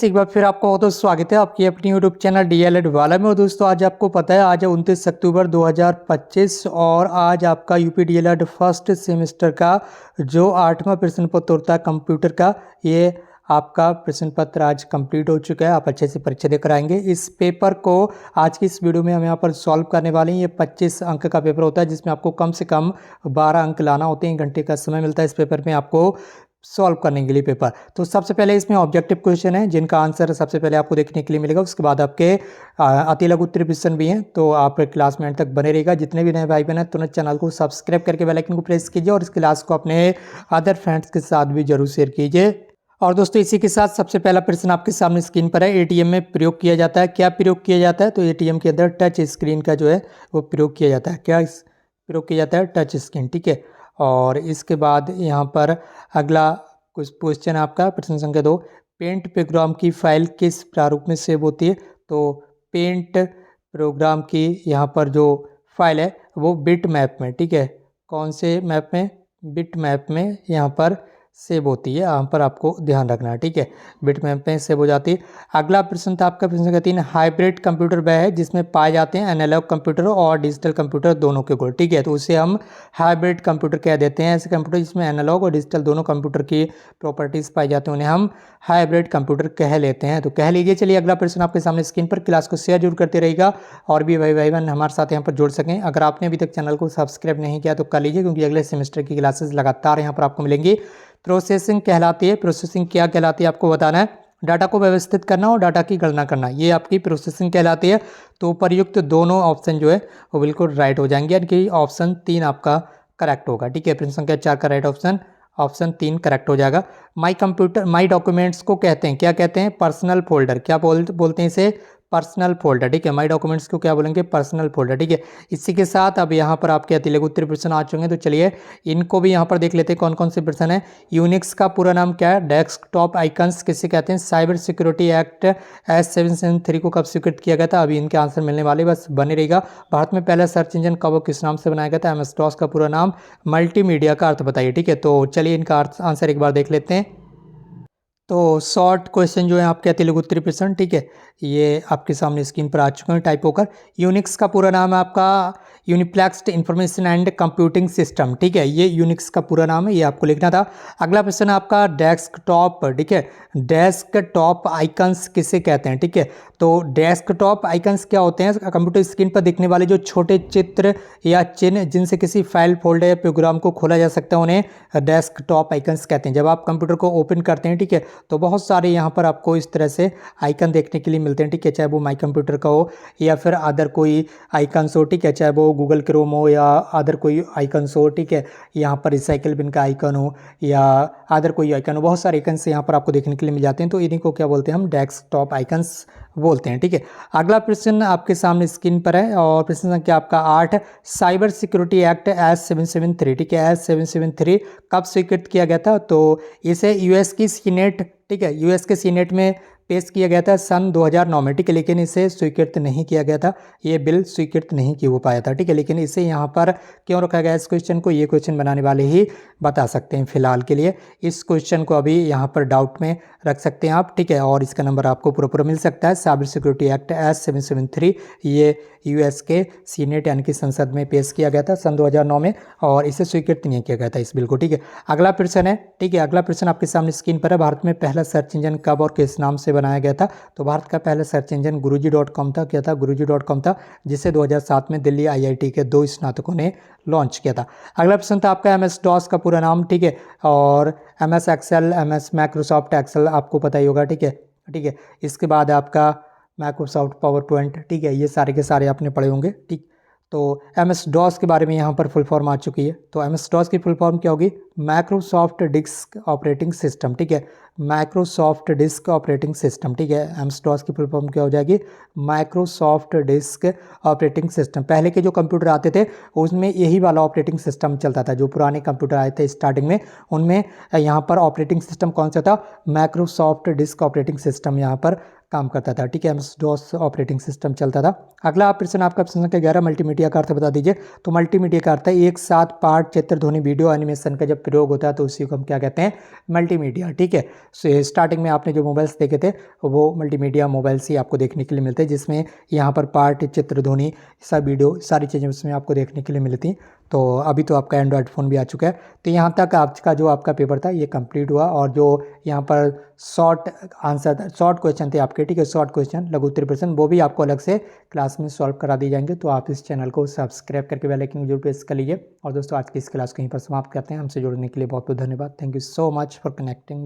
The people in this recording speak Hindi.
फ्रेंड्स, एक बार फिर आपका बहुत बहुत स्वागत है आपकी अपनी यूट्यूब चैनल डीएलएड वाला में। और दोस्तों, आज आपको पता है आज है 29 अक्टूबर 2025 और आज आपका यूपी डीएलएड फर्स्ट सेमेस्टर का जो 8वां प्रश्न पत्र होता है कंप्यूटर का, ये आपका प्रश्न पत्र आज कंप्लीट हो चुका है। आप अच्छे से परीक्षा देकर आएंगे। इस पेपर को आज की इस वीडियो में हम यहाँ पर सॉल्व करने वाले हैं। ये 25 अंक का पेपर होता है जिसमें आपको कम से कम 12 अंक लाना होते हैं। 1 घंटे का समय मिलता है इस पेपर में आपको सॉल्व करने के लिए पेपर। तो सबसे पहले इसमें ऑब्जेक्टिव क्वेश्चन है जिनका आंसर सबसे पहले आपको देखने के लिए मिलेगा। उसके बाद आपके अति लघु उत्तरीय प्रश्न भी हैं। तो आप क्लास में एंड तक बने रहेगा। जितने भी नए भाई बहन हैं तुरंत चैनल को सब्सक्राइब करके बेल आइकन को प्रेस कीजिए और इस क्लास को अपने अदर फ्रेंड्स के साथ भी जरूर शेयर कीजिए। और दोस्तों, इसी के साथ सबसे पहला प्रश्न आपके सामने स्क्रीन पर है। एटीएम में प्रयोग किया जाता है। क्या प्रयोग किया जाता है? तो एटीएम के अंदर टच स्क्रीन का जो है वो प्रयोग किया जाता है। क्या प्रयोग किया जाता है? Touch screen. ठीक है। और इसके बाद यहाँ पर अगला कुछ क्वेश्चन आपका प्रश्न संख्या 2, पेंट प्रोग्राम की फाइल किस प्रारूप में सेव होती है? तो पेंट प्रोग्राम की यहाँ पर जो फाइल है वो बिट मैप में, ठीक है, कौन से मैप में? बिट मैप में यहाँ पर सेव होती है। यहाँ पर आपको ध्यान रखना है। ठीक है, बिट मैप में सेव हो जाती है। अगला प्रश्न था आपका प्रश्न संख्या 3, हाइब्रिड कंप्यूटर वह है जिसमें पाए जाते हैं एनालॉग कंप्यूटर और डिजिटल कंप्यूटर दोनों के गुण। ठीक है, तो उसे हम हाइब्रिड कंप्यूटर कह देते हैं। ऐसे कंप्यूटर जिसमें एनालॉग और डिजिटल दोनों कंप्यूटर की प्रॉपर्टीज पाई जाती हैं उन्हें हम हाइब्रिड कंप्यूटर कह लेते हैं। तो कह लीजिए। चलिए, अगला प्रश्न आपके सामने स्क्रीन पर। क्लास को शेयर जरूर करते रहेगा और भी भाई बहन हमारे साथ यहाँ पर जुड़ सकें। अगर आपने अभी तक चैनल को सब्सक्राइब नहीं किया तो कर लीजिए, क्योंकि अगले सेमेस्टर की क्लासेस लगातार यहाँ पर आपको मिलेंगी। प्रोसेसिंग कहलाती है। प्रोसेसिंग क्या कहलाती है आपको बताना है। डाटा को व्यवस्थित करना और डाटा की गणना करना, ये आपकी प्रोसेसिंग कहलाती है। तो उपरयुक्त दोनों ऑप्शन जो है वो बिल्कुल राइट हो जाएंगे, यानी कि ऑप्शन 3 आपका करेक्ट होगा। ठीक है, प्रश्न संख्या 4 का राइट ऑप्शन 3 करेक्ट हो जाएगा। माई कंप्यूटर माई डॉक्यूमेंट्स को कहते हैं, क्या कहते हैं? Personal folder. क्या बोलते हैं इसे? Personal folder. ठीक है, माई डॉक्यूमेंट्स को क्या बोलेंगे? Personal folder. ठीक है, इसी के साथ अब यहाँ पर आपके अति लघु उत्तरीय प्रश्न आ चुके हैं। तो चलिए इनको भी यहाँ पर देख लेते हैं कौन कौन से प्रश्न है। यूनिक्स का पूरा नाम क्या है? डेस्कटॉप आइकन्स किसे कहते हैं? साइबर सिक्योरिटी एक्ट S773 को कब स्वीकृत किया गया था? अभी इनके आंसर मिलने वाले, बस बने रहेगा। भारत में पहला सर्च इंजन कब और किस नाम से बनाया गया था? MS DOS का पूरा नाम। मल्टीमीडिया का अर्थ बताइए। ठीक है, तो चलिए इनका आंसर एक बार देख लेते हैं। तो शॉर्ट क्वेश्चन जो है आपके अति लघु उत्तरीय प्रश्न, ठीक है, ये आपके सामने स्क्रीन पर आ चुके हैं टाइप होकर। यूनिक्स का पूरा नाम है आपका यूनिप्लेक्स्ड इंफॉर्मेशन एंड कंप्यूटिंग सिस्टम। ठीक है, ये यूनिक्स का पूरा नाम है, ये आपको लिखना था। अगला प्रश्न है आपका डेस्कटॉप। ठीक है, डेस्कटॉप आइकन्स किसे कहते हैं? ठीक है, तो डेस्कटॉप आइकन्स क्या होते हैं? कंप्यूटर स्क्रीन पर दिखने वाले जो छोटे चित्र या चिन्ह जिनसे किसी फाइल, फोल्डर या प्रोग्राम को खोला जा सकता है उन्हें डेस्कटॉप आइकन्स कहते हैं। जब आप कंप्यूटर को ओपन करते हैं, ठीक है, तो बहुत सारे यहाँ पर आपको इस तरह से आइकन देखने के लिए मिलते हैं। ठीक है, चाहे वो माई कंप्यूटर का हो या फिर अदर कोई आइकन्स हो। ठीक है, चाहे वो गूगल क्रोम हो या अदर कोई आइकन्स हो। ठीक है, यहाँ पर रिसाइकिल बिन का आइकन हो या अदर कोई आइकन हो, बहुत सारे आइकन्स यहाँ पर आपको देखने के लिए मिल जाते हैं। तो इन्हीं को क्या बोलते हैं? हम डेस्कटॉप आइकन्स बोलते हैं। ठीक है, अगला प्रश्न आपके सामने स्क्रीन पर है और प्रश्न संख्या आपका 8, साइबर सिक्योरिटी एक्ट S773। ठीक है, S773 कब स्वीकृत किया गया था? तो इसे यूएस की सीनेट, ठीक है, यूएस के सीनेट में पेश किया गया था सन 2009 में। ठीक है, लेकिन इसे स्वीकृत नहीं किया गया था, ये बिल स्वीकृत नहीं हो पाया था। ठीक है, लेकिन इसे यहाँ पर क्यों रखा गया इस क्वेश्चन को? ये क्वेश्चन बनाने वाले ही बता सकते हैं फिलहाल के लिए। इस क्वेश्चन को अभी यहाँ पर डाउट में रख सकते हैं आप। ठीक है, और इसका नंबर आपको पूरा मिल सकता है। साइबर सिक्योरिटी एक्ट S773 ये यूएस के सीनेट यानी कि संसद में पेश किया गया था सन 2009 में और इसे स्वीकृत नहीं किया गया था इस बिल को। ठीक है, अगला प्रश्न है। ठीक है, अगला प्रश्न आपके सामने स्क्रीन पर है। भारत में पहला सर्च इंजन कब और किस नाम से बनाया गया था? तो भारत का पहला सर्च इंजन guruji.com था। क्या था? guruji.com था, जिसे 2007 में दिल्ली IIT के 2 स्नातकों ने लॉन्च किया था। अगला प्रश्न था आपका MS DOS का पूरा नाम। ठीक है, और MS Excel, MS Microsoft Excel आपको पता ही होगा। ठीक है, ठीक है, इसके बाद आपका माइक्रोसॉफ्ट पावर पॉइंट। ठीक है, ये सारे के सारे आपने पढ़े होंगे। ठीक, तो MS DOS के बारे में यहाँ पर फुल फॉर्म आ चुकी है। तो MS DOS की फुल फॉर्म क्या होगी? Microsoft disk operating system. ठीक है, माइक्रोसॉफ्ट डिस्क ऑपरेटिंग सिस्टम। ठीक है, MS DOS की फुल फॉर्म क्या हो जाएगी? Microsoft disk operating system. पहले के जो कंप्यूटर आते थे उसमें यही वाला ऑपरेटिंग सिस्टम चलता था। जो पुराने कंप्यूटर आए थे स्टार्टिंग में उनमें यहाँ पर ऑपरेटिंग सिस्टम कौन सा था? माइक्रोसॉफ्ट डिस्क ऑपरेटिंग सिस्टम यहाँ पर काम करता था। ठीक है, MS DOS ऑपरेटिंग सिस्टम चलता था। अगला प्रश्न आपका प्रश्न संख्या 11, मल्टीमीडिया का अर्थ बता दीजिए। तो मल्टीमीडिया का अर्थ है एक साथ पाठ, चित्र, ध्वनि, वीडियो, एनिमेशन का जब प्रयोग होता है तो उसी को हम क्या कहते हैं? मल्टीमीडिया। ठीक है, स्टार्टिंग में आपने जो मोबाइल्स देखे थे वो मल्टीमीडिया मोबाइल्स ही आपको देखने के लिए मिलते हैं, जिसमें यहाँ पर पार्ट, चित्र, ध्वनि, सब वीडियो, सारी चीज़ें उसमें आपको देखने के लिए मिलती। तो अभी तो आपका एंड्रॉयड फ़ोन भी आ चुका है। तो यहाँ तक आज का जो आपका पेपर था ये कंप्लीट हुआ, और जो यहाँ पर शॉर्ट आंसर था, शॉर्ट क्वेश्चन थे आपके, ठीक है, शॉर्ट क्वेश्चन, लघु उत्तरीय प्रश्न, वो भी आपको अलग से क्लास में सॉल्व करा दिए जाएंगे। तो आप इस चैनल को सब्सक्राइब करके बेल आइकन जरूर प्रेस कर लीजिए। और दोस्तों आज की इस क्लास को यहीं पर समाप्त करते हैं। हमसे जुड़ने के लिए बहुत बहुत धन्यवाद। Thank you so much for connecting.